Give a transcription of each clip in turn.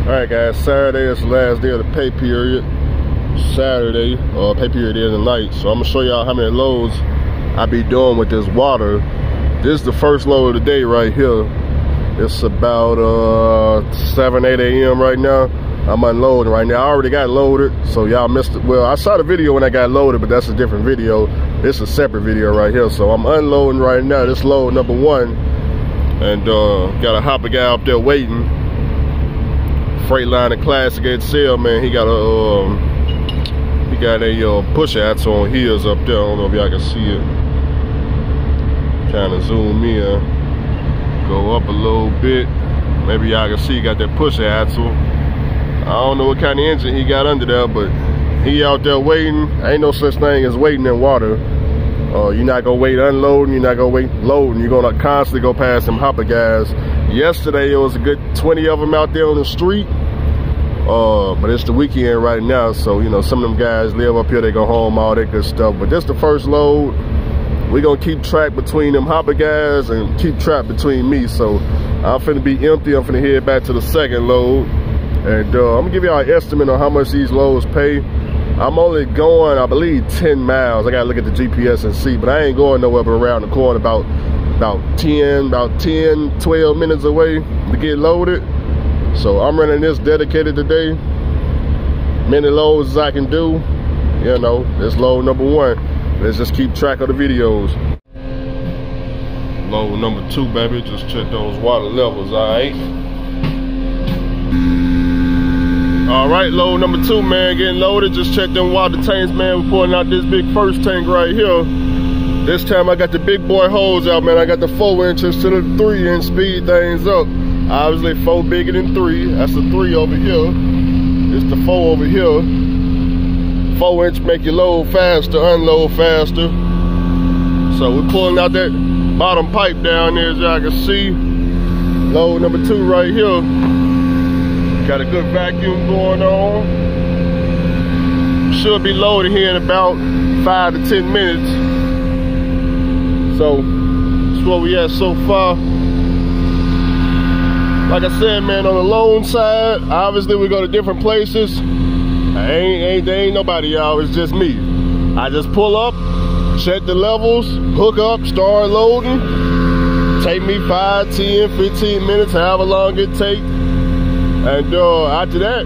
Alright guys, Saturday is the last day of the pay period. Saturday, pay period is the night. So I'm gonna show y'all how many loads I be doing with this water. This is the first load of the day right here. It's about 7, 8 a.m. right now. I'm unloading right now. I already got loaded, so y'all missed it. Well, I saw the video when I got loaded, but that's a different video. It's a separate video right here. So I'm unloading right now. This load number 1. And got a hopper guy up there waiting. Freightliner Classic at sale, man. He got a push axle on his up there. I don't know if y'all can see it. Trying to zoom in, go up a little bit. Maybe y'all can see he got that push axle. I don't know what kind of engine he got under there, but he out there waiting. Ain't no such thing as waiting in water. You're not gonna wait unloading, you're not gonna wait loading. You're gonna constantly go past them hopper guys. Yesterday it was a good 20 of them out there on the street. But it's the weekend right now, so you know, some of them guys live up here, they go home, all that good stuff. But this the first load. We gonna keep track between them hopper guys and keep track between me. So I'm finna be empty. I'm finna head back to the second load. And I'm gonna give y'all an estimate on how much these loads pay. I'm only going, I believe, 10 miles. I gotta look at the GPS and see, but I ain't going nowhere but around the corner, about 10, 12 minutes away to get loaded. So I'm running this dedicated today. Many loads as I can do. You know, this load number 1. Let's just keep track of the videos. Load number 2, baby. Just check those water levels, alright? Alright, load number 2, man, getting loaded. Just check them water tanks, man. We're pulling out this big first tank right here. This time I got the big boy hose out, man. I got the 4 inches to the 3 inch, speed things up. Obviously 4 bigger than 3. That's the 3 over here. It's the 4 over here. 4 inch make you load faster, unload faster. So we're pulling out that bottom pipe down there, as y'all can see. Load number 2 right here. Got a good vacuum going on. Should be loaded here in about 5 to 10 minutes. So that's where we at so far. Like I said, man, on the loan side, obviously we go to different places. There ain't nobody, y'all. It's just me. I just pull up, check the levels, hook up, start loading. Take me 5, 10, 15 minutes, however long it takes. And after that,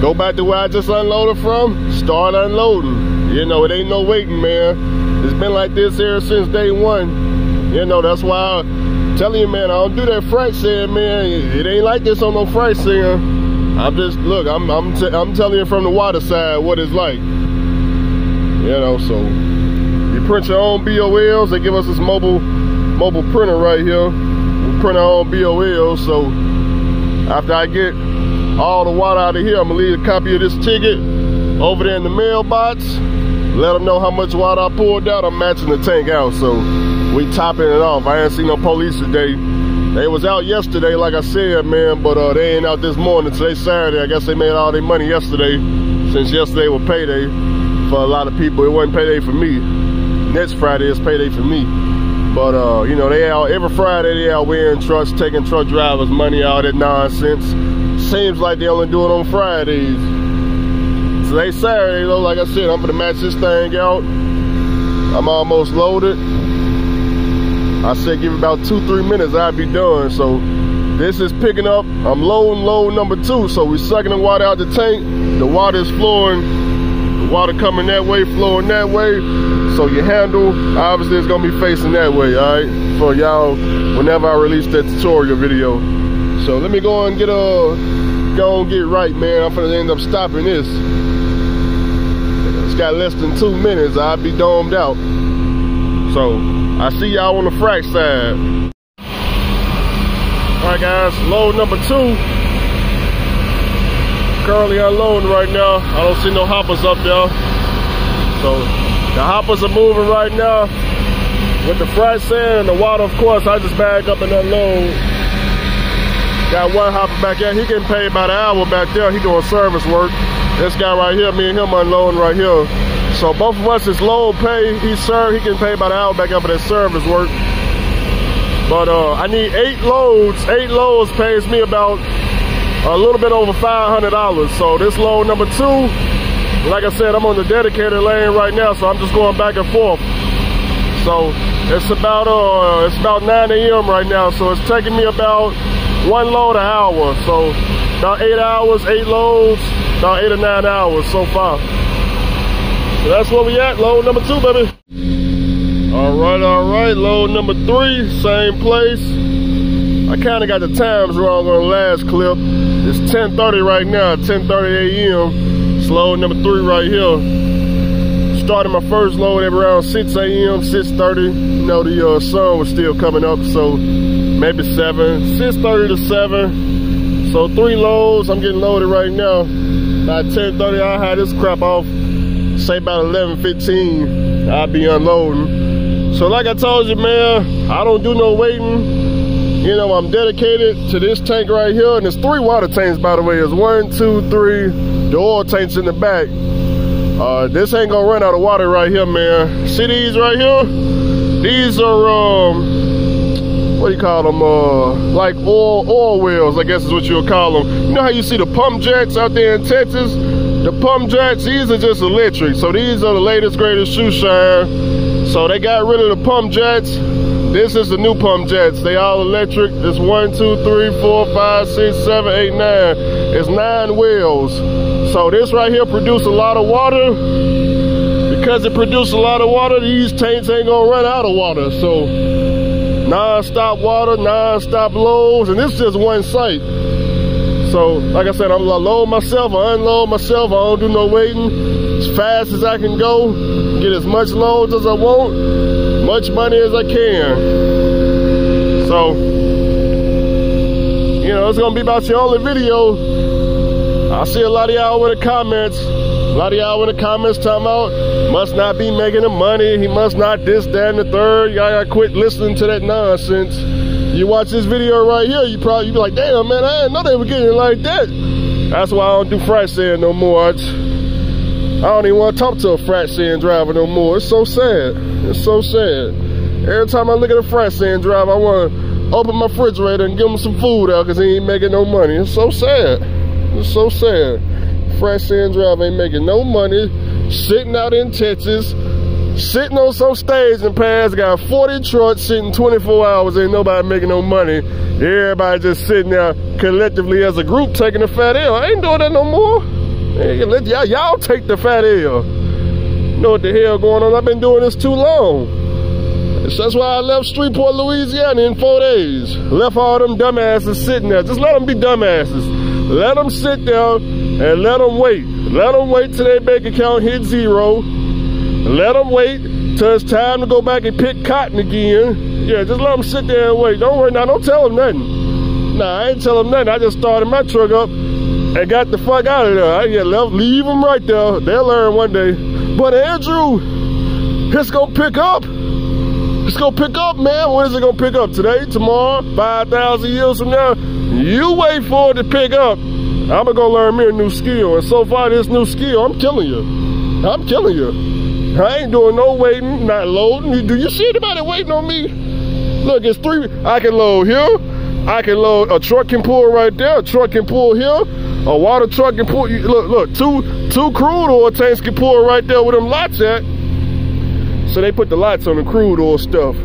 go back to where I just unloaded from, start unloading. You know, it ain't no waiting, man. It's been like this here since day 1. You know, that's why I'm telling you, man, I don't do that frac sand, man. It ain't like this on no frac sand. I'm just, look, I'm telling you from the water side what it's like. You know, so you print your own BOLs. They give us this mobile printer right here. We print our own BOLs. So after I get all the water out of here, I'm gonna leave a copy of this ticket over there in the mailbox. Let them know how much water I pulled out. I'm matching the tank out, so we topping it off. I ain't seen no police today. They was out yesterday, like I said, man, but they ain't out this morning. Today's Saturday. I guess they made all their money yesterday, since yesterday was payday for a lot of people. It wasn't payday for me. Next Friday is payday for me. But you know, they out every Friday. They out wearing trucks, taking truck drivers' money, all that nonsense. Seems like they only do it on Fridays. Today's Saturday, though. Like I said, I'm gonna match this thing out. I'm almost loaded. I said give it about 2-3 minutes, I'll be done. So this is picking up. I'm loading load number 2. So we're sucking the water out the tank. The water is flowing. The water coming that way, flowing that way. So your handle, obviously, is gonna be facing that way, all right? For y'all, whenever I release that tutorial video. So let me go and get right, man. I'm gonna end up stopping this. It's got less than 2 minutes. I'll be domed out. So I see y'all on the frac side. All right, guys, load number 2. Currently unloading right now. I don't see no hoppers up there. So the hoppers are moving right now. With the frac sand and the water, of course, I just bag up and unload. Got one hopper back there. He getting paid by the hour back there. He doing service work. This guy right here, me and him unloading right here. So both of us is load pay. He can pay by the hour back up for that service work. But I need 8 loads. 8 loads pays me about a little bit over $500. So this load number 2, like I said, I'm on the dedicated lane right now, so I'm just going back and forth. So it's about 9 a.m. right now, so it's taking me about 1 load an hour. So about 8 hours, 8 loads, about 8 or 9 hours so far. So that's where we at, load number 2, baby. All right, load number 3, same place. I kind of got the times wrong on the last clip. It's 10:30 right now, 10:30 a.m. It's load number 3 right here. Started my first load at around 6 a.m., 6:30. You know, the sun was still coming up, so maybe 7, 6:30 to 7. So 3 loads, I'm getting loaded right now. By 10:30, I'll have this crap off. Say about 11:15, I'll be unloading. So like I told you, man, I don't do no waiting. You know, I'm dedicated to this tank right here, and there's 3 water tanks, by the way. There's 1, 2, 3, the oil tanks in the back. This ain't gonna run out of water right here, man. See these right here? These are, what do you call them? Like oil wells, I guess is what you'll call them. You know how you see the pump jacks out there in Texas? The pump jacks, these are just electric. So these are the latest, greatest shoe shine. So they got rid of the pump jacks. This is the new pump jets. They all electric. It's 1, 2, 3, 4, 5, 6, 7, 8, 9. It's 9 wells. So this right here produces a lot of water. Because it produces a lot of water, these tanks ain't gonna run out of water. So non-stop water, non-stop loads, and this is just one site. So like I said, I'm gonna load myself, I unload myself. I don't do no waiting. As fast as I can go, get as much loads as I want, much money as I can. So, you know, it's gonna be about your only video. I see a lot of y'all in the comments. A lot of y'all in the comments talking about must not be making the money. He must not this, that, and the third. Y'all gotta quit listening to that nonsense. You watch this video right here, you probably be like, damn, man, I didn't know they were getting it like that. That's why I don't do frac sand no more. I don't even want to talk to a frac sand driver no more. It's so sad. It's so sad. Every time I look at a frac sand driver, I want to open my refrigerator and give him some food out because he ain't making no money. It's so sad. It's so sad. Frac sand driver ain't making no money, sitting out in Texas, sitting on some staging pads, got 40 trucks sitting 24 hours, ain't nobody making no money. Everybody just sitting there collectively as a group taking a fat L. I ain't doing that no more. Hey, let y'all take the fat L. You know what the hell going on? I've been doing this too long. That's why I left Shreveport, Louisiana in 4 days. Left all them dumbasses sitting there. Just let them be dumbasses. Let them sit there and let them wait. Let them wait till their bank account hit 0. Let them wait till it's time to go back and pick cotton again. Yeah, just let them sit there and wait. Don't worry now, don't tell them nothing. Nah, I ain't tell them nothing. I just started my truck up and got the fuck out of there. Leave them right there. They'll learn one day. But Andrew, it's gonna pick up. It's gonna pick up, man. When is it gonna pick up? Today, tomorrow, 5,000 years from now? You wait for it to pick up. I'm gonna go learn me a new skill. And so far, this new skill, I'm killing you. I'm killing you. I ain't doing no waiting, not loading. Do you see anybody waiting on me? Look, it's 3. I can load here. I can load. A truck can pull right there. A truck can pull here. A water truck can pull. Look, two crude oil tanks can pull right there where them lights at. So they put the lights on the crude oil stuff.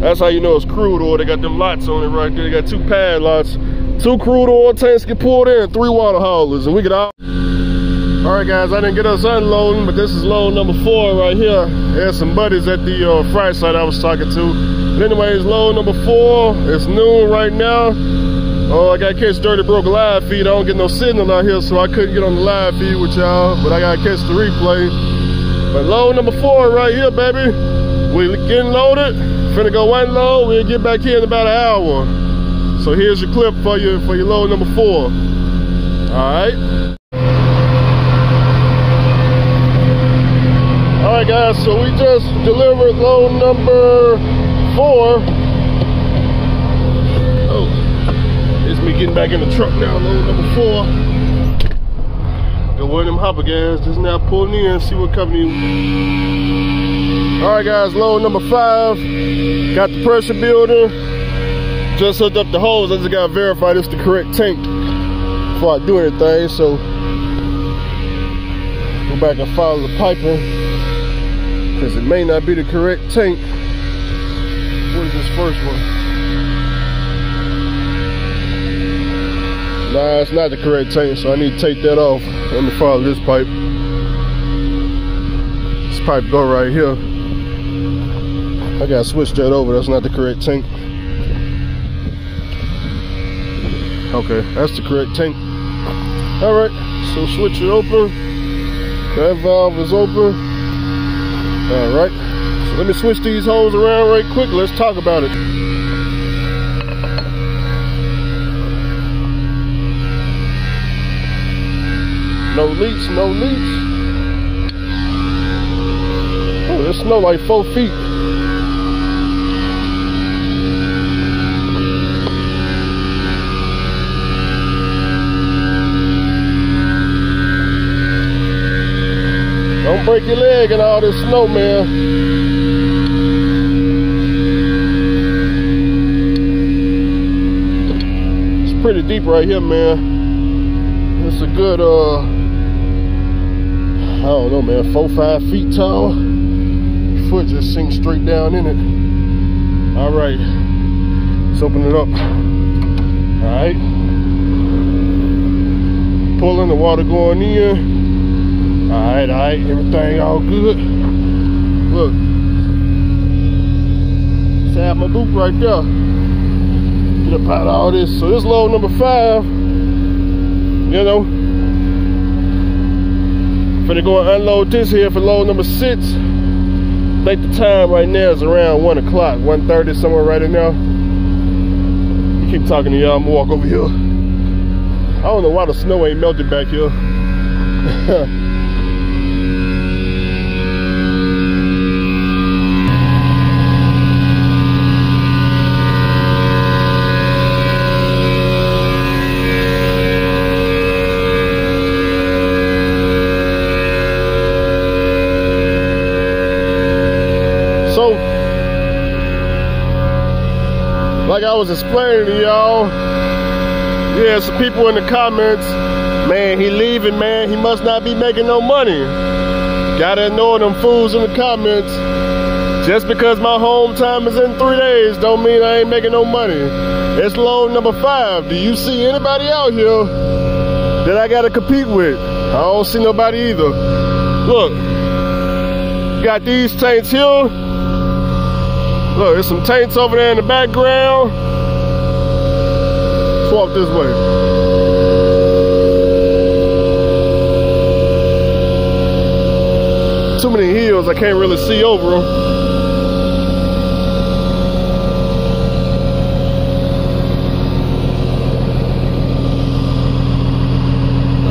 That's how you know it's crude oil. They got them lights on it right there. They got 2 pad lights. 2 crude oil tanks get pulled in, 3 water haulers, and we get out. All right, guys, I didn't get us unloading, but this is load number 4 right here. There's some buddies at the frac site I was talking to. But anyways, load number 4. It's noon right now. Oh, I got to catch Dirty Broke live feed. I don't get no signal out here, so I couldn't get on the live feed with y'all, but I got to catch the replay. But load number 4 right here, baby. We getting loaded. Finna go unload. We'll get back here in about an hour. So here's your clip for your load number 4. All right. All right, guys. So we just delivered load number 4. Oh, it's me getting back in the truck now. Load number 4. Got one of them hopper guys just now pulling in. See what company. All right, guys. Load number 5. Got the pressure builder. Just hooked up the hose. I just gotta verify this the correct tank. before I do anything. So go back and follow the piping, because it may not be the correct tank. What is this first one? Nah, it's not the correct tank, so I need to take that off. Let me follow this pipe. This pipe go right here. I gotta switch that over. That's not the correct tank. Okay, that's the correct tank. All right, so switch it open. That valve is open. All right, so let me switch these hoses around right quick. Let's talk about it. No leaks, no leaks. Oh, it snow like 4 feet. Don't break your leg in all this snow, man. It's pretty deep right here, man. It's a good, I don't know, man, 4-5 feet tall. Your foot just sinks straight down in it. All right, let's open it up. All right. Pulling the water going in. Alright, everything all good. Look, just have my boot right there. Get up out of all this. So this load number 5, you know, finna go and unload this here for load number 6. I think the time right now is around 1 o'clock, 1:30, somewhere right in there. Keep talking to y'all, I'm gonna walk over here. I don't know why the snow ain't melted back here. So, like I was explaining to y'all, yeah, some people in the comments, man, he leaving, man, he must not be making no money. Gotta ignore them fools in the comments. Just because my home time is in 3 days don't mean I ain't making no money. It's load number 5. Do you see anybody out here that I gotta compete with? I don't see nobody either. Look, got these tanks here. Look, there's some tanks over there in the background. Let's walk this way. Too many hills, I can't really see over them.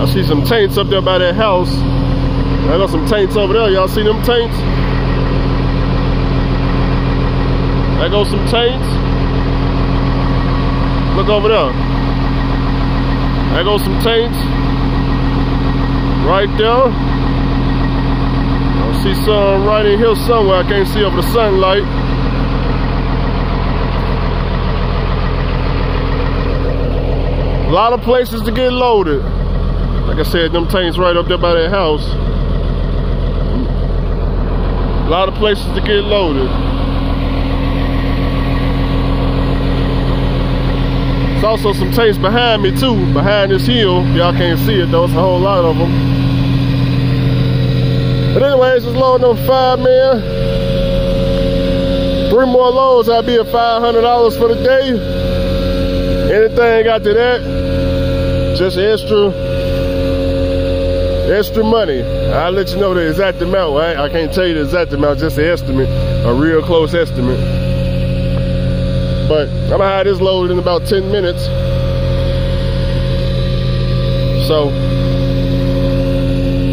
I see some tanks up there by that house. I got some tanks over there. Y'all see them tanks? There goes some tanks. Look over there. There goes some tanks. Right there. I see some right in here somewhere. I can't see over the sunlight. A lot of places to get loaded. Like I said, them tanks right up there by that house. A lot of places to get loaded. There's also some tanks behind me too, behind this hill. Y'all can't see it though, it's a whole lot of them. But anyways, this load number 5, man. 3 more loads, I'll be at $500 for the day. Anything after that, just extra money. I'll let you know the exact amount. I can't tell you the exact amount, just an estimate, a real close estimate. But I'm gonna have this loaded in about 10 minutes. So,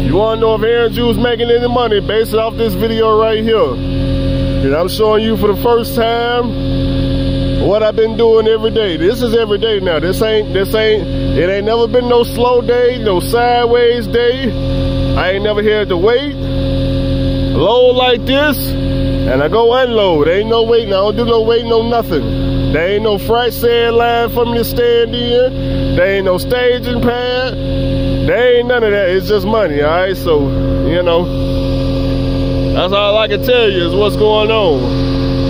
you wanna know if Aaron Jew's making any money, base it off this video right here. And I'm showing you for the first time what I've been doing every day. This is every day now. It ain't never been no slow day, no sideways day. I ain't never had to wait. Load like this, and I go unload. Ain't no waiting. I don't do no waiting, no nothing. There ain't no frac sand line for me to stand in. There ain't no staging pad. There ain't none of that. It's just money, all right? So, you know, that's all I can tell you is what's going on.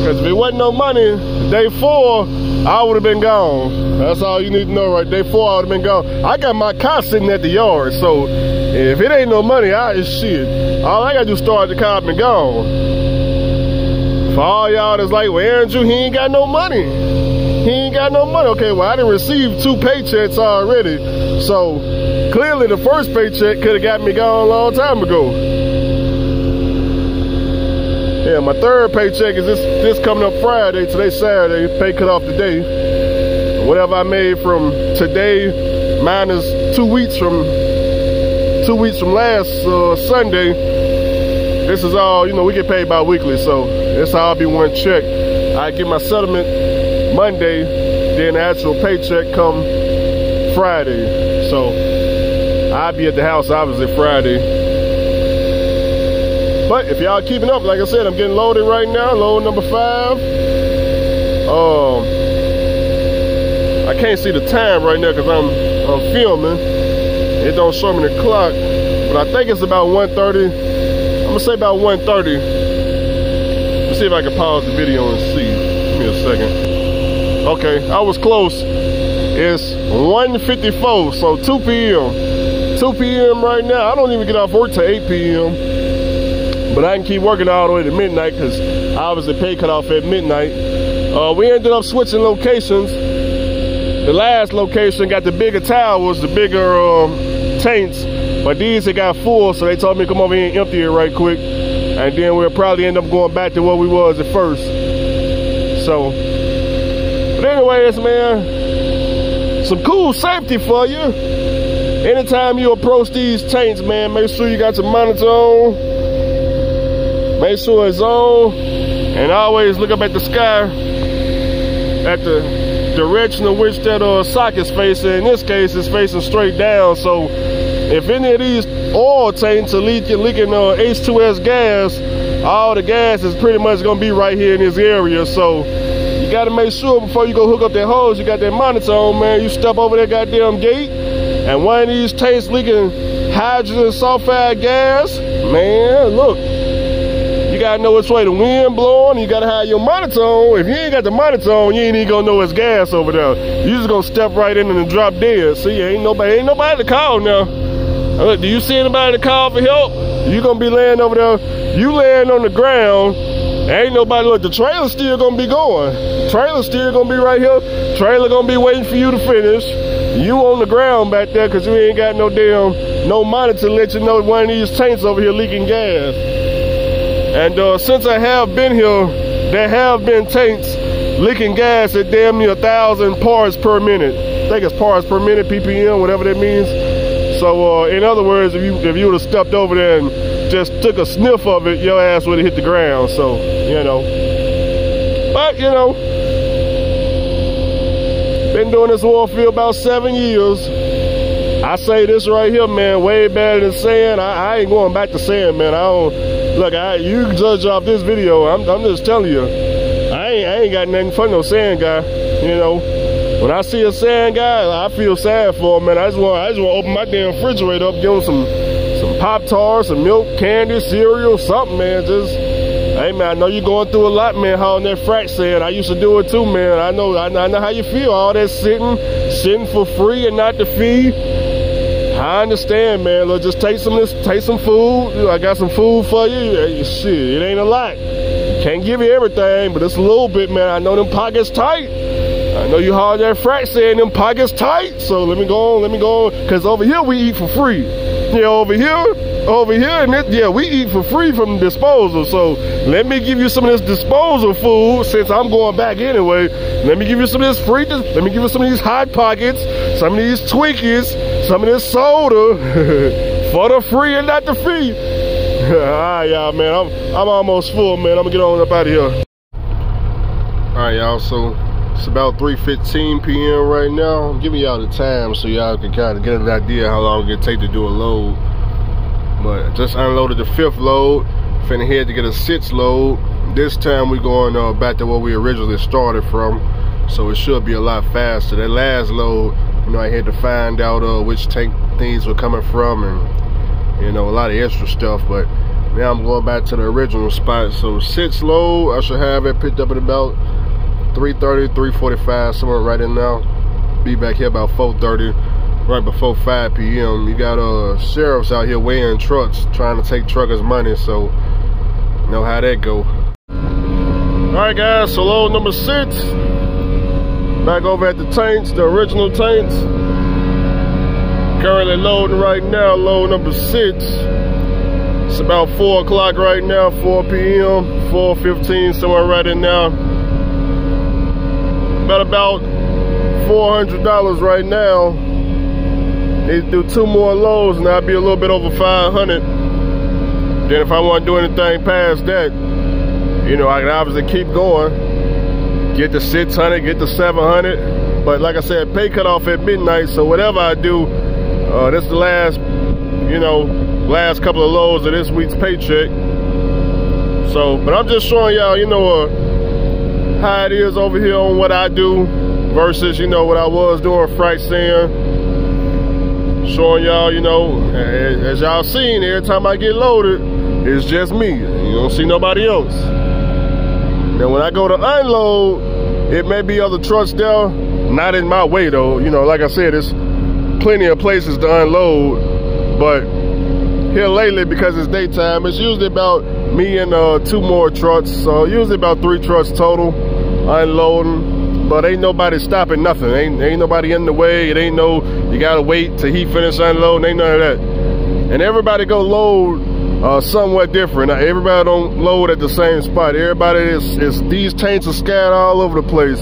Because if it wasn't no money, day 4, I would have been gone. That's all you need to know, right? Day 4, I would have been gone. I got my car sitting at the yard, so if it ain't no money, shit. All I got to do is start the car and be gone. For all y'all that's like, well, Aaron Drew, he ain't got no money. He ain't got no money. Okay, well, I done received 2 paychecks already. So, clearly the first paycheck could have got me gone a long time ago. Yeah, my 3rd paycheck is this coming up Friday. Today's Saturday. Pay cut off today. Whatever I made from today, minus 2 weeks from last Sunday. This is all, you know, we get paid bi-weekly, so this all be one check. I get my settlement Monday, then the actual paycheck come Friday. So I'll be at the house obviously Friday. But if y'all keeping up, like I said, I'm getting loaded right now, load number 5. I can't see the time right now because I'm filming. It don't show me the clock, but I think it's about 1:30. I'm gonna say about 1:30. Let's see if I can pause the video and see. Give me a second. Okay, I was close. It's 1:54, so 2 p.m. 2 p.m. right now. I don't even get off work till 8 p.m. But I can keep working all the way to midnight because obviously pay cut off at midnight. We ended up switching locations. The last location got the bigger towers, the bigger tanks, but these had got full, so they told me to come over here and empty it right quick, and then we'll probably end up going back to what we was at first. So, but anyways, man, some cool safety for you. Anytime you approach these tanks, man, make sure you got your monitor on. Make sure it's on, and always look up at the sky, at the direction of which that socket's facing. In this case, it's facing straight down. So if any of these oil tanks are leaking H2S gas, all the gas is pretty much gonna be right here in this area. So you gotta make sure before you go hook up that hose, you got that monitor on, man. You step over that goddamn gate, and one of these tanks leaking hydrogen sulfide gas, man, look. You gotta know which way the wind blowing. You gotta have your monitor on. If you ain't got the monitor on, you ain't even gonna know it's gas over there. You just gonna step right in and drop dead. See, ain't nobody to call now. Do you see anybody to call for help? You gonna be laying over there. You laying on the ground. Ain't nobody. Look, the trailer still gonna be going. Trailer still gonna be right here. Trailer gonna be waiting for you to finish. You on the ground back there because you ain't got no monitor to let you know one of these tanks over here leaking gas. And since I have been here, there have been tanks leaking gas at damn near 1,000 parts per minute. I think it's parts per minute, ppm, whatever that means. So in other words, if you would have stepped over there and just took a sniff of it, your ass would have hit the ground. So, you know. But, you know, been doing this oil field about 7 years. I say this right here, man, way better than sand. I ain't going back to sand, man. I don't. Look, you can judge off this video. I'm just telling you, I ain't got nothing for no sand guy. You know, when I see a sand guy, I feel sad for him, man. I just want to open my damn refrigerator up, give him some Pop-Tarts, some milk, candy, cereal, something, man. Just, hey, man, I know you're going through a lot, man. Hauling that frac sand. I used to do it too, man. I know how you feel. All that sitting for free and not the fee. I understand, man. Look, just take some food. I got some food for you. Shit, it ain't a lot. Can't give you everything, but it's a little bit, man. I know them pockets tight. I know you haul that frac sand, them pockets tight. So let me go on. Because over here we eat for free. Yeah, over here, and we eat for free from disposal. So let me give you some of this disposal food since I'm going back anyway. Let me give you some of this free. Let me give you some of these Hot Pockets, some of these Twinkies, some of this soda for the free and not the fee. All right, y'all, man. I'm almost full, man. I'm gonna get on up out of here. All right, y'all. So it's about 3:15 p.m. right now. I'm giving y'all the time so y'all can kind of get an idea how long it take to do a load. But I just unloaded the 5th load. Finna head to get a 6th load. This time we're going back to where we originally started from. So it should be a lot faster. That last load, You know, I had to find out which tank things were coming from, and you know, a lot of extra stuff. But now I'm going back to the original spot. So 6 load, I should have it picked up at about 3:30, 3:45, somewhere right in now. Be back here about 4:30, right before 5 p.m. You got sheriffs out here weighing trucks, trying to take truckers' money, so you know how that go. Alright guys, so load number 6. Back over at the tanks, the original tanks. Currently loading right now, load number 6. It's about 4 o'clock right now, 4 p.m., 4:15, somewhere right in now. About $400 right now. Need to do 2 more loads and I'll be a little bit over 500. Then if I want to do anything past that, you know, I can obviously keep going. Get to 600, get to 700. But like I said, pay cut off at midnight, so whatever I do, this is the last, you know, last couple of loads of this week's paycheck. So, but I'm just showing y'all, you know, how it is over here on what I do versus, you know, what I was doing frac sand. Showing y'all, you know, as y'all seen, every time I get loaded, it's just me. You don't see nobody else. Now when I go to unload, it may be other trucks there, not in my way though. You know, like I said, there's plenty of places to unload, but here lately, because it's daytime, it's usually about me and 2 more trucks, so usually about 3 trucks total unloading. But ain't nobody stopping nothing. Ain't nobody in the way. It ain't no, you gotta wait till he finish unloading. Ain't none of that. And everybody go load somewhat different. Now, everybody don't load at the same spot. Everybody is these tanks are scattered all over the place.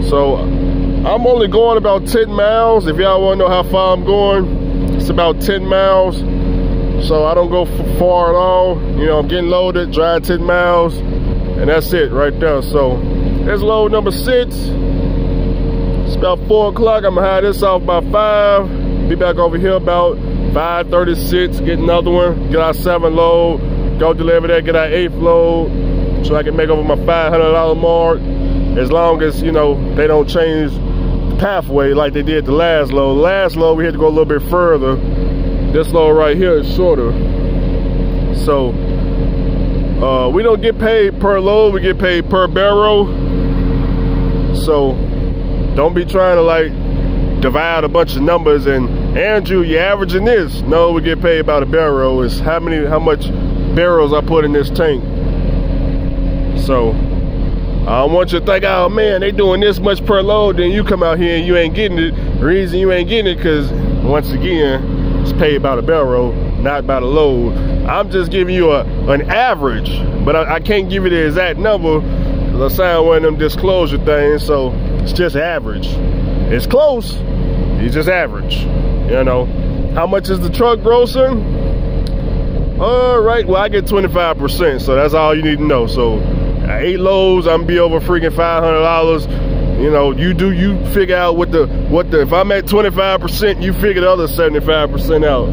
So I'm only going about 10 miles. If y'all wanna know how far I'm going, it's about 10 miles. So I don't go far at all. You know, I'm getting loaded, drive 10 miles, and that's it right there. So there's load number 6. It's about 4 o'clock. I'm gonna have this off by 5. Be back over here about 5:36. Get another one. Get our 7 load. Go deliver that. Get our 8th load, so I can make over my $500 mark. As long as, you know, they don't change the pathway like they did the last load. Last load we had to go a little bit further. This load right here is shorter. So we don't get paid per load. We get paid per barrel. So don't be trying to like divide a bunch of numbers and Andrew, you're averaging this. No, we get paid by the barrel. It's how much barrels I put in this tank. So I don't want you to think, oh man, they doing this much per load, then you come out here and you ain't getting it. The reason you ain't getting it, because once again, it's paid by the barrel, not by the load. I'm just giving you an average, but I can't give you the exact number because I signed one of them disclosure things, so it's just average. It's close, it's just average, you know. How much is the truck grossing? All right, well, I get 25%, so that's all you need to know. So 8 loads, I'm gonna be over freaking $500. You know, you figure out what the if I'm at 25%, you figure the other 75% out.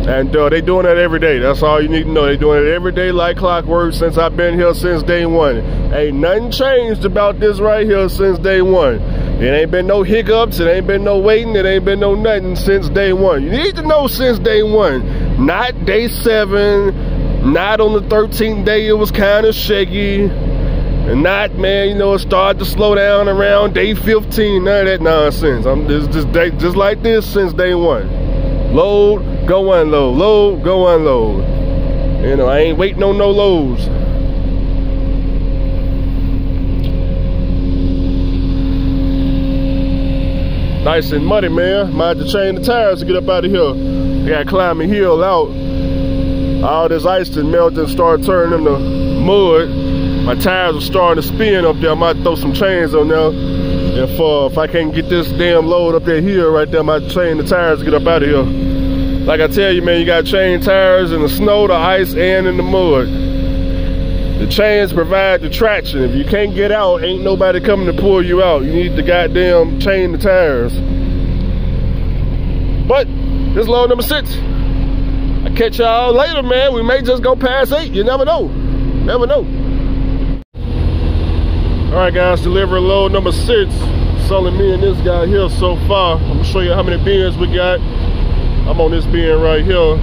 And they doing that every day. That's all you need to know. They doing it every day like clockwork since I've been here since day 1. Ain't nothing changed about this right here since day 1. It ain't been no hiccups, it ain't been no waiting, it ain't been no nothing since day 1. You need to know since day 1, not day 7, not on the 13th day it was kind of shaky, and not, man, you know, it started to slow down around day 15, none of that nonsense. I'm just like this since day 1. Load, go unload, load, go unload. You know, I ain't waiting on no loads. Nice and muddy, man. Might have to change the tires to get up out of here. I gotta climb the hill out. All this ice that melted and started turning into mud. My tires are starting to spin up there. I might throw some chains on there. If I can't get this damn load up that hill right there, I might change the tires to get up out of here. Like I tell you, man, you gotta change tires in the snow, the ice, and in the mud. The chains provide the traction. If you can't get out, ain't nobody coming to pull you out. You need to goddamn chain the tires. But this is load number 6. I'll catch y'all later, man. We may just go past 8. You never know. Never know. All right, guys, delivering load number 6. It's only me and this guy here so far. I'm gonna show you how many bins we got. I'm on this bin right here.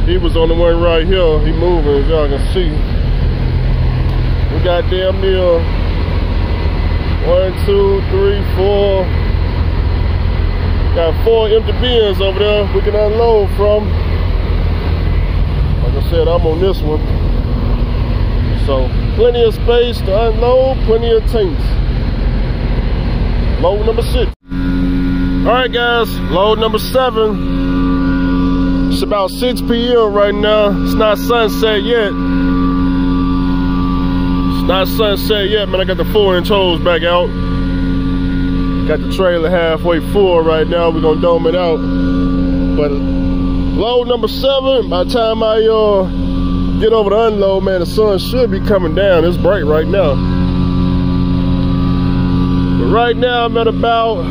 He was on the one right here. He moving, as y'all can see. We got damn near 1, 2, 3, 4. Got 4 empty bins over there we can unload from. Like I said, I'm on this one. So plenty of space to unload, plenty of tanks. Load number 6. All right, guys, load number 7. It's about 6 p.m. right now. It's not sunset yet. It's not sunset yet, man. I got the 4-inch hose back out. Got the trailer halfway full right now. We're gonna dome it out. But load number 7, by the time I get over the unload, man, the sun should be coming down. It's bright right now. But right now I'm at about,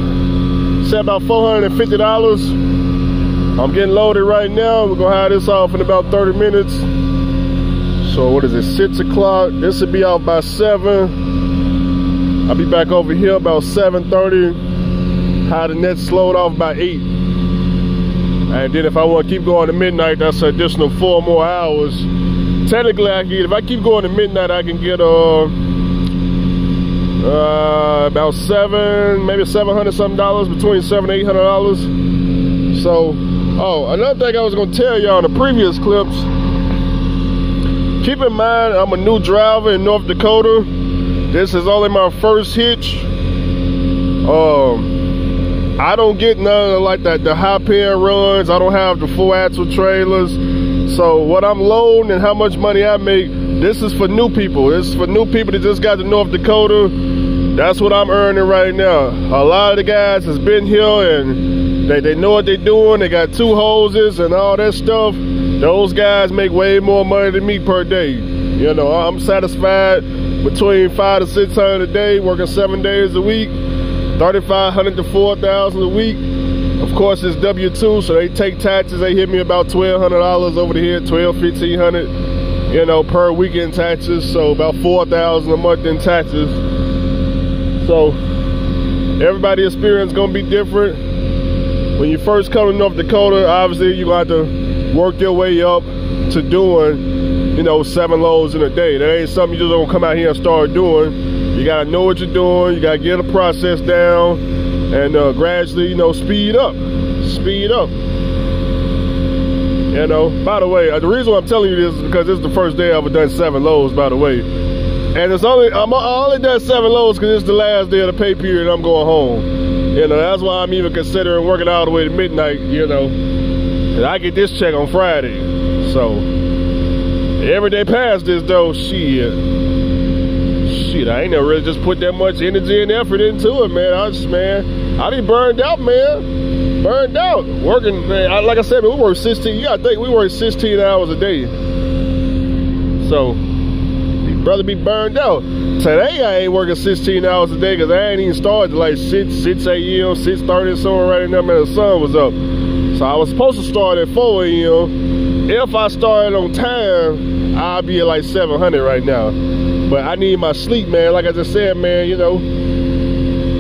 say about $450. I'm getting loaded right now. We're gonna have this off in about 30 minutes. So what is it, 6 o'clock? This will be out by 7. I'll be back over here about 7:30. Have the net slowed off by 8. And then if I want to keep going to midnight, that's an additional 4 more hours. Technically, if I keep going to midnight, I can get about maybe $700 something, between $700 and $800. So, oh, another thing I was gonna tell y'all in the previous clips. Keep in mind, I'm a new driver in North Dakota. This is only my first hitch. I don't get none of like the high paying runs. I don't have the full axle trailers. So what I'm loading and how much money I make, this is for new people. This is for new people that just got to North Dakota. That's what I'm earning right now. A lot of the guys has been here and they know what they're doing. They got 2 hoses and all that stuff. Those guys make way more money than me per day. You know, I'm satisfied between $500 to $600 a day, working 7 days a week, $3,500 to $4,000 a week. Of course, it's W-2, so they take taxes. They hit me about $1,200 over the head, $1,200, $1,500, you know, per week in taxes. So about $4,000 a month in taxes. So everybody's experience gonna be different. When you first come to North Dakota, obviously you're gonna have to work your way up to doing, you know, 7 loads in a day. That ain't something you just don't come out here and start doing. You gotta know what you're doing. You gotta get the process down and gradually, you know, speed up. Speed up. You know, by the way, the reason why I'm telling you this is because this is the first day I've ever done 7 loads, by the way. And I only done 7 loads because it's the last day of the pay period and I'm going home. You know, that's why I'm even considering working all the way to midnight, you know. And I get this check on Friday. So every day past this though, shit, I ain't never really just put that much energy and effort into it, man. I be burned out, man. Burned out. Working, man, like I said, man, we work 16, you gotta think, we work 16 hours a day. So, you'd rather be burned out. Today, I ain't working 16 hours a day because I ain't even started till like 6 a.m., 6:30 somewhere right in there, man, the sun was up. So I was supposed to start at 4 a.m. If I started on time, I'll be at like 700 right now. But I need my sleep, man. Like I just said, man, you know,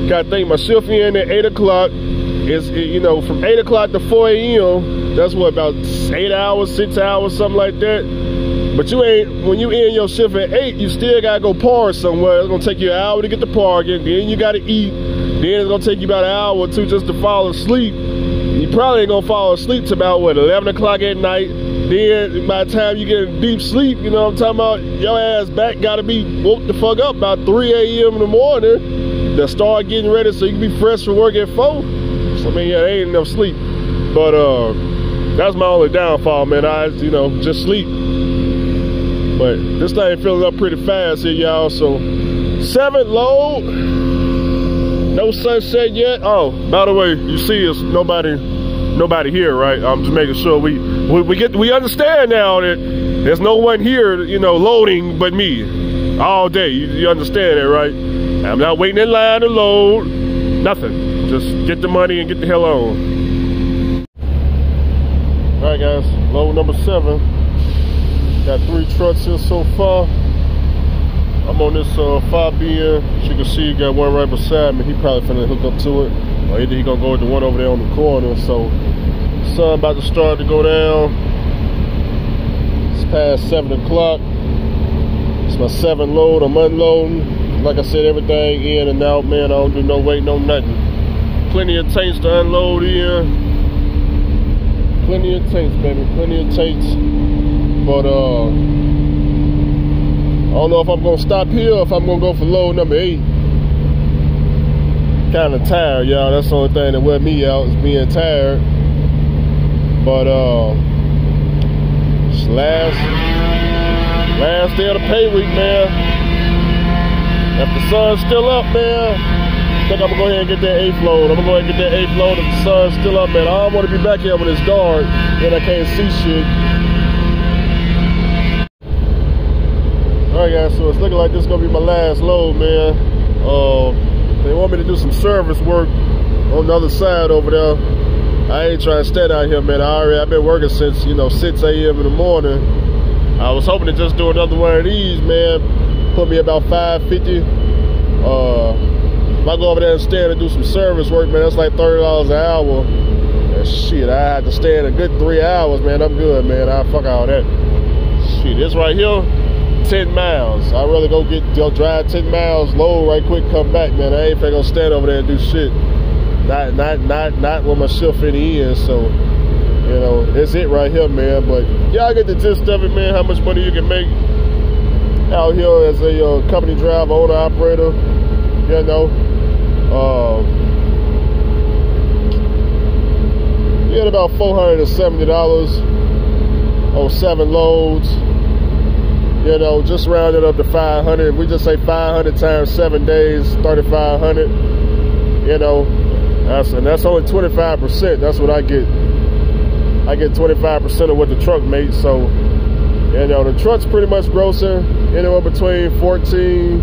gotta think my shift in at 8 o'clock. It's, you know, from 8 o'clock to 4 a.m. That's what, about 8 hours, 6 hours, something like that. But you ain't, when you end your shift at 8, you still gotta go park somewhere. It's gonna take you an hour to get to parking. Then you gotta eat. Then it's gonna take you about an hour or 2 just to fall asleep. You probably ain't gonna fall asleep till about, what, 11 o'clock at night. Then by the time you get in deep sleep, you know what I'm talking about, your ass back gotta be woke the fuck up about 3 a.m. in the morning to start getting ready so you can be fresh for work at 4. So, I mean, yeah, there ain't enough sleep. But that's my only downfall, man. You know, just sleep. But this thing filling up pretty fast here, y'all. So 7th load. No sunset yet. Oh, by the way, you see us, nobody here, right? I'm just making sure we understand now that there's no one here, you know, loading but me all day. You understand that, right? I'm not waiting in line to load, nothing. Just get the money and get the hell on. All right, guys, load number 7. Got 3 trucks here so far. I'm on this 5BN. As you can see, you got one right beside me. He probably finna hook up to it. Or either he gonna go with the one over there on the corner. So, sun about to start to go down. It's past 7 o'clock. It's my 7 load. I'm unloading. Like I said, everything in and out, man. I don't do no weight, no nothing. Plenty of tanks to unload in. Plenty of tanks, baby. Plenty of tanks. But, I don't know if I'm gonna stop here or if I'm gonna go for load number 8. Kinda tired, y'all. That's the only thing that wear me out is being tired. But it's last day of the pay week, man. If the sun's still up, man, I think I'm gonna go ahead and get that 8th load. I'm gonna go ahead and get that 8th load if the sun's still up, man. I don't wanna be back here when it's dark and I can't see shit. Alright guys, so it's looking like this is gonna be my last load, man. They want me to do some service work on the other side over there. I ain't trying to stand out here, man. I've been working since, 6 a.m. in the morning. I was hoping to just do another one of these, man. Put me about $5.50. If I go over there and stand and do some service work, man, that's like $30 an hour. And shit, I had to stand a good 3 hours, man. I'm good, man. I fuck all that. Shit, this right here, 10 miles. I'd rather go drive 10 miles, load right quick, come back, man. I ain't finna go stand over there and do shit. Not when my shift in the end. So, that's it right here, man. But y'all get the gist of it, man. How much money you can make out here as a company driver, owner, operator. You get about $470 on 7 loads. Just round it up to 500. If we just say 500 times 7 days, 3,500. That's only 25%. That's what I get. I get 25% of what the truck makes. So, the truck's pretty much grossing anywhere between 14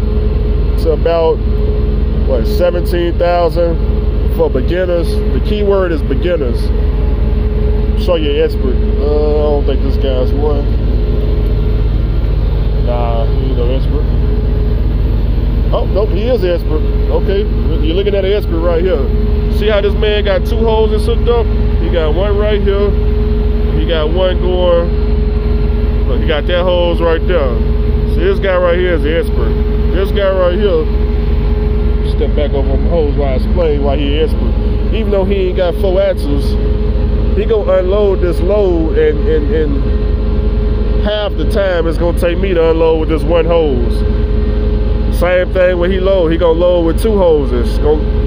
to about 17,000 for beginners. The key word is beginners. Show you expert. I don't think this guy's one. Nah, he ain't no expert. Oh, nope, he is expert. Okay, you're looking at an expert right here. See how this man got 2 holes that's hooked up? He got one right here. He got one going. Look, he got that hose right there. See, this guy right here is the expert. This guy right here, step back over on the hose while I explain why he is expert. Even though he ain't got 4 axles, he gonna unload this load and half the time it's gonna take me to unload with this one hose. Same thing when he load, he gonna load with 2 hoses.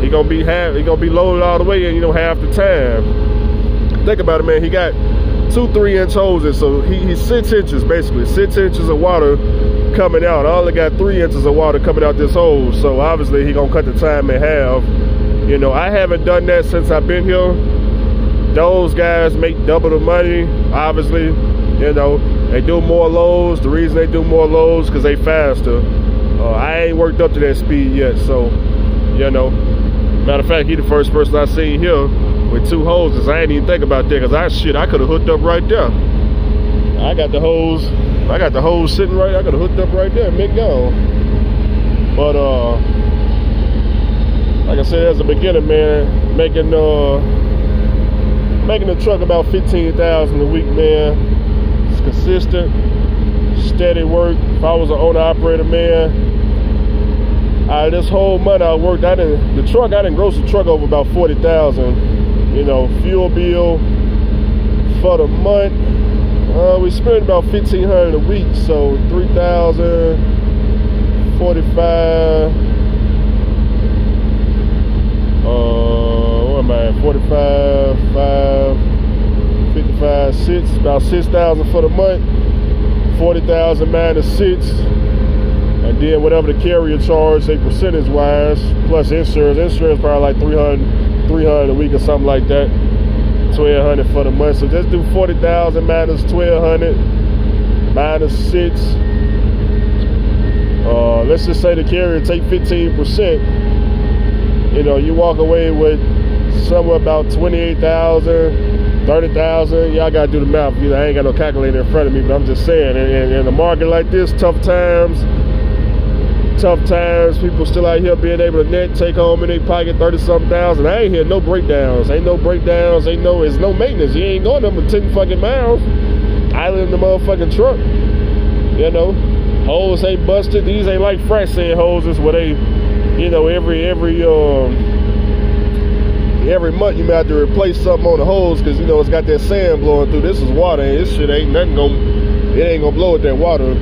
He gonna be loaded all the way in, half the time. Think about it, man. He got 2 3-inch hoses, so he's 6 inches basically, 6 inches of water coming out. I only got 3 inches of water coming out this hose, so obviously he gonna cut the time in half. I haven't done that since I've been here. Those guys make double the money, obviously. They do more loads. The reason they do more loads because they faster. I ain't worked up to that speed yet, so matter of fact, he the first person I seen here with 2 hoses. I ain't even think about that because I could have hooked up right there. I got the hose sitting right. I could have hooked up right there and been gone. But like I said, as a beginner, man, making the truck about 15,000 a week, man. It's consistent, steady work. If I was an owner operator, man, this whole month I worked. I didn't gross the truck over about 40,000. Fuel bill for the month. We spent about 1,500 a week, so 3,000, 45. What am I at? 45, 5, 55, 6. About 6,000 for the month. 40,000 minus 6. And then whatever the carrier charge, say percentage wise, plus insurance. Insurance probably like 300 a week or something like that. 1,200 for the month. So just do 40,000 minus 1,200 minus 6. Let's just say the carrier take 15%. You walk away with somewhere about 28,000, 30,000. Y'all gotta do the math. I ain't got no calculator in front of me, but I'm just saying. In a market like this, tough times, tough times. People still out here being able to net, take home in their pocket 30-something thousand. I ain't hear no breakdowns. Ain't no breakdowns. It's no maintenance. You ain't going number 10 fucking miles. Idling the motherfucking truck. You know, holes ain't busted. These ain't like frac sand hoses where they, you know, every month you might have to replace something on the hose because, you know, it's got that sand blowing through. This is water, and this shit ain't nothing it ain't gonna blow with that water.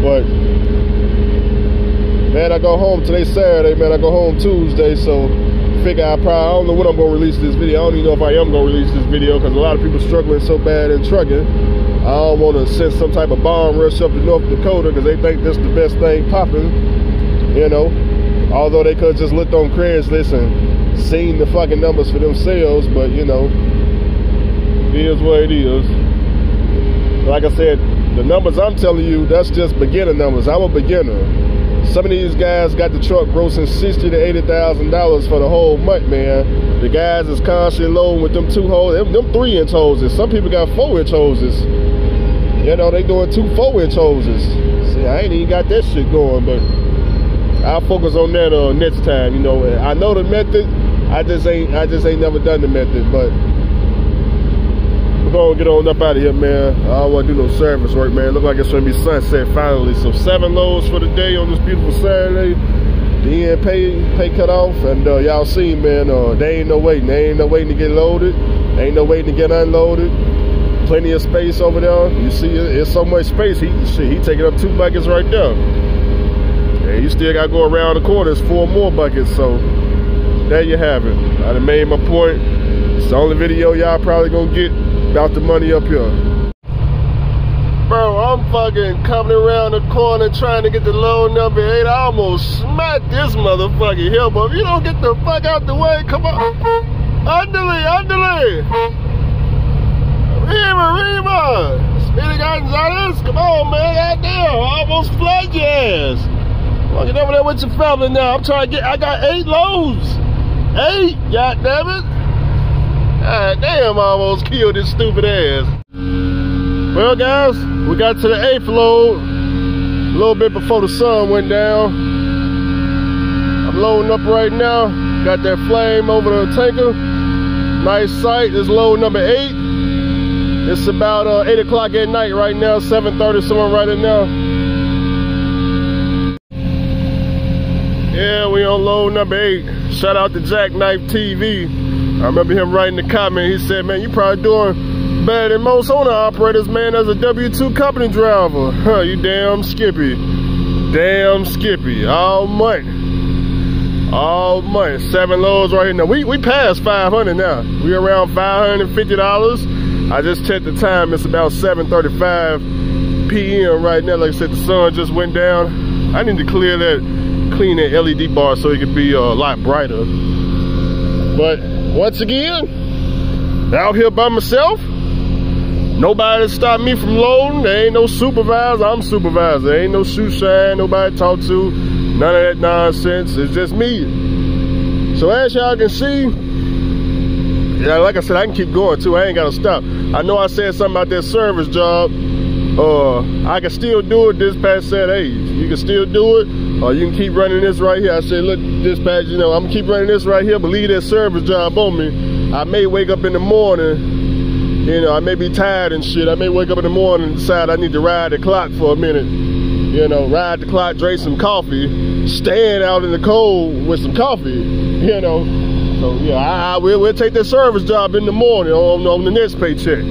But man, I go home today Saturday, man. I go home Tuesday, so figure I don't know when I'm gonna release this video. I don't even know if I am gonna release this video because a lot of people struggling so bad in trucking. I don't want to send some type of bomb rush up to North Dakota because they think this the best thing popping, you know. Although they could just looked on Craigslist and seen the fucking numbers for themselves, but you know, it is what it is. Like I said, the numbers I'm telling you, that's just beginner numbers. I'm a beginner. Some of these guys got the truck grossing $60,000 to $80,000 for the whole month, man. The guys is constantly loading with them 2 hoses, them 3-inch hoses. Some people got 4-inch hoses. You know, they doing 2 4-inch hoses. See, I ain't even got that shit going, but I'll focus on that next time. You know, I know the method. I just ain't never done the method, but we're gonna get on up out of here, man. I don't want to do no service work, man. Look like it's gonna be sunset finally. So 7 loads for the day on this beautiful Saturday. The end pay cut off, and y'all see, man. There ain't no waiting. There ain't no waiting to get loaded. There ain't no waiting to get unloaded. Plenty of space over there. You see, it's so much space. He taking up 2 buckets right there. And you still got to go around the corner. There's 4 more buckets. So there you have it. I done made my point. It's the only video y'all probably gonna get about the money up here. Bro, I'm fucking coming around the corner trying to get the load number 8. I almost smacked this motherfucking hill, but if you don't get the fuck out the way, come on. Underlay. Rima. Speedy Gonzalez, come on, man. Goddamn, I almost flagged your ass. Well, get over there with your family now. I'm trying to get, I got 8 loads. 8, goddammit. God damn, I almost killed this stupid ass. Well, guys, we got to the 8th load a little bit before the sun went down. I'm loading up right now. Got that flame over the tanker. Nice sight. This load number 8. It's about 8 o'clock at night right now, 7:30, somewhere right in now. Yeah, we on load number 8. Shout out to Jackknife TV. I remember him writing the comment. He said, man, you probably doing better than most owner operators, man, as a W-2 company driver. Huh, you damn skippy. Damn skippy. All month. 7 loads right here. Now, we passed 500 now. We around $550. I just checked the time. It's about 7:35 p.m. right now. Like I said, the sun just went down. I need to clean that LED bar so it could be a lot brighter. But once again, out here by myself. Nobody stopped me from loading. There ain't no supervisor. I'm supervisor. There ain't no shoe shine. Nobody to talk to. None of that nonsense. It's just me. So as y'all can see, yeah, like I said, I can keep going too. I ain't gotta stop. I know I said something about that service job. I can still do it. Dispatch said, hey, you can still do it. You can keep running this right here. I said, look, dispatch, you know, I'm gonna keep running this right here, but leave that service job on me. I may wake up in the morning, you know, I may be tired and shit. I may wake up in the morning and decide I need to ride the clock for a minute. You know, ride the clock, drink some coffee, stand out in the cold with some coffee, you know. So yeah, we'll take that service job in the morning on the next paycheck.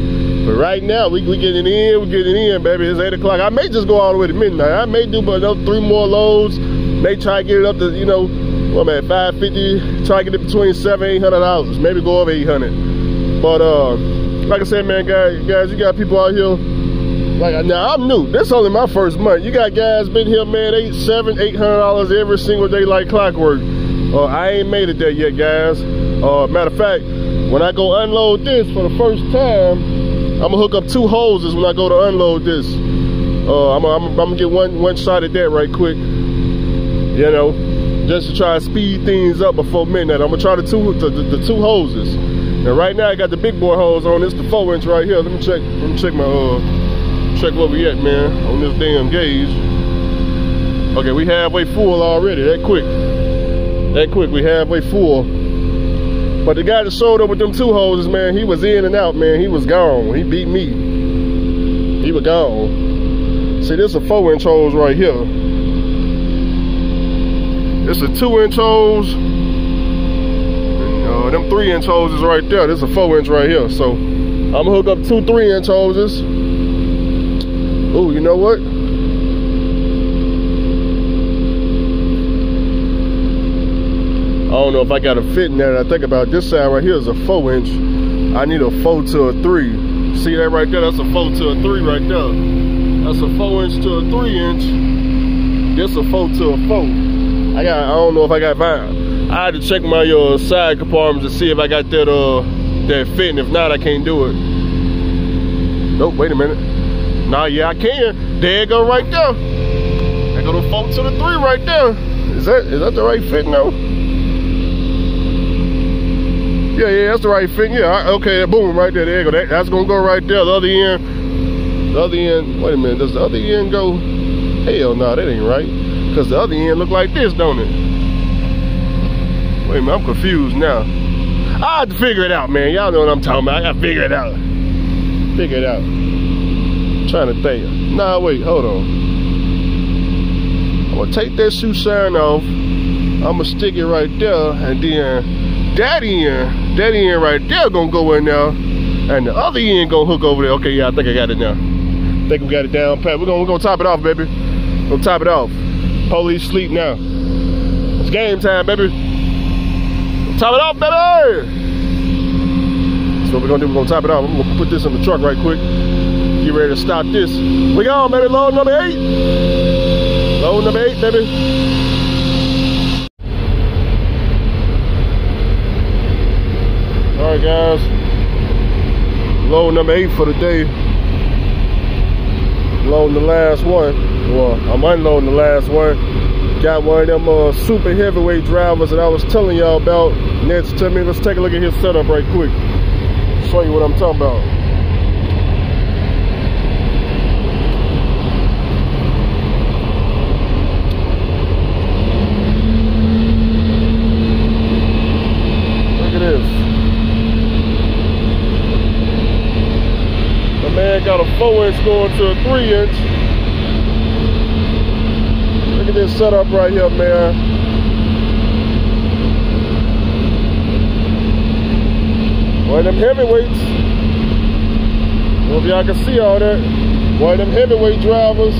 But right now, we getting in, baby. It's 8 o'clock. I may just go all the way to midnight. I may do about 3 more loads. May try to get it up to, you know, what man, $550. Try to get it between $700 and $800. Maybe go over 800. But like I said, man, guys, you got people out here. Like now, I'm new. This is only my first month. You got guys been here, man, $700, $800 every single day like clockwork. I ain't made it there yet, guys. Matter of fact, when I go unload this for the first time, I'm gonna hook up 2 hoses when I go to unload this. I'm gonna get one shot at that right quick. You know, just to try to speed things up before midnight. I'm gonna try the two hoses. And right now I got the big boy hose on. This the 4-inch right here. Let me check my check where we at, man, on this damn gauge. Okay, we halfway full already. That quick. That quick, we halfway full. But the guy that showed up with them 2 hoses, man, he was in and out, man. He was gone. He beat me. He was gone. See, this is a 4-inch hose right here. This is a 2-inch hose. Them 3-inch hoses right there. This is a 4-inch right here. So I'm gonna hook up 2 3-inch hoses. Oh, you know what? I don't know if I got a fit in there. I think about this side right here is a 4-inch. I need a 4 to a 3. See that right there? That's a 4 to a 3 right there. That's a 4-inch to a 3-inch. This a 4 to a 4. I don't know if I got mine. I had to check my side compartments to see if I got that fit, and if not, I can't do it. Nope, wait a minute. Nah, yeah, I can. There it go right there. I go to 4 to the 3 right there. Is that the right fit now? Yeah, that's the right fit. Yeah, okay, boom, right there. There you go. That's gonna go right there. The other end. Wait a minute. Does the other end go? Hell no, that ain't right. Cause the other end look like this, don't it? Wait a minute, I'm confused now. I have to figure it out, man. Y'all know what I'm talking about. I gotta figure it out. Figure it out. I'm trying to think. Nah, wait, hold on. I'm gonna take that shoe shine off. I'm gonna stick it right there, and then that end right there gonna go in there, and the other end gonna hook over there. Okay, yeah, I think I got it now. I think we got it down pat. We're gonna top it off, baby. We're gonna top it off. Police sleep now. It's game time, baby. Top it off, baby! So what we're gonna do, we're gonna top it off. I'm gonna put this in the truck right quick. Get ready to stop this. We gone, baby. Load number 8. Load number 8, baby. All right, guys. Load number 8 for the day. Loading the last one. Well, I'm unloading the last one. Got one of them super heavyweight drivers that I was telling y'all about next to me. Let's take a look at his setup right quick. Show you what I'm talking about. Look at this. The man got a 4-inch going to a 3-inch. Look at this setup right here, man. One of them heavyweights. I don't know if y'all can see all that. One of them heavyweight drivers.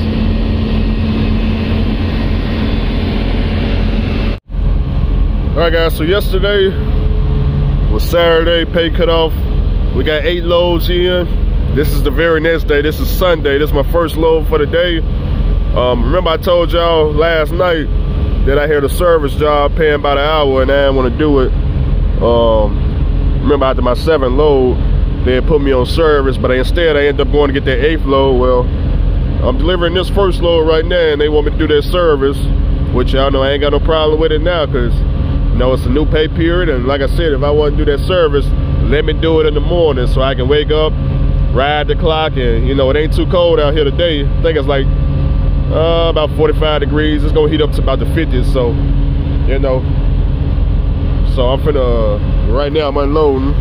Alright guys, so yesterday was Saturday, pay cut off. We got 8 loads in. This is the very next day. This is Sunday. This is my first load for the day. Remember I told y'all last night that I had a service job paying by the hour and I didn't want to do it. Remember after my 7th load, they had put me on service, but instead I ended up going to get that 8th load. Well, I'm delivering this first load right now and they want me to do that service, which y'all know I ain't got no problem with it now because, you know, it's a new pay period. And like I said, if I want to do that service, let me do it in the morning so I can wake up, ride the clock, and, you know, it ain't too cold out here today. I think it's like about 45 degrees. It's gonna heat up to about the 50s, so, you know. So I'm finna, right now I'm unloading.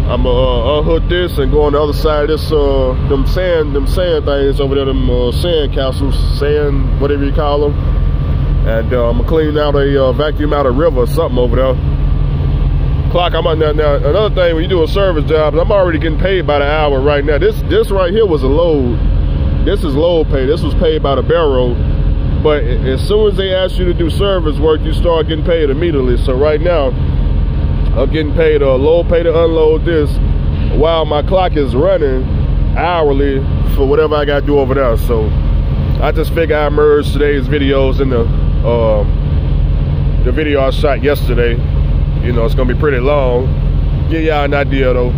I'm gonna unhook this and go on the other side of this, them sand things over there, them sand castles, sand, whatever you call them. And I'm gonna clean out a, vacuum out a river or something over there. Clock, I'm on now. Another thing, when you do a service job, I'm already getting paid by the hour right now. This right here was a load. This is load pay. This was paid by the barrel. But as soon as they ask you to do service work, you start getting paid immediately. So right now, I'm getting paid a load pay to unload this while my clock is running hourly for whatever I got to do over there. So I just figured I merged today's videos in the video I shot yesterday. You know, it's going to be pretty long. Give y'all an idea though.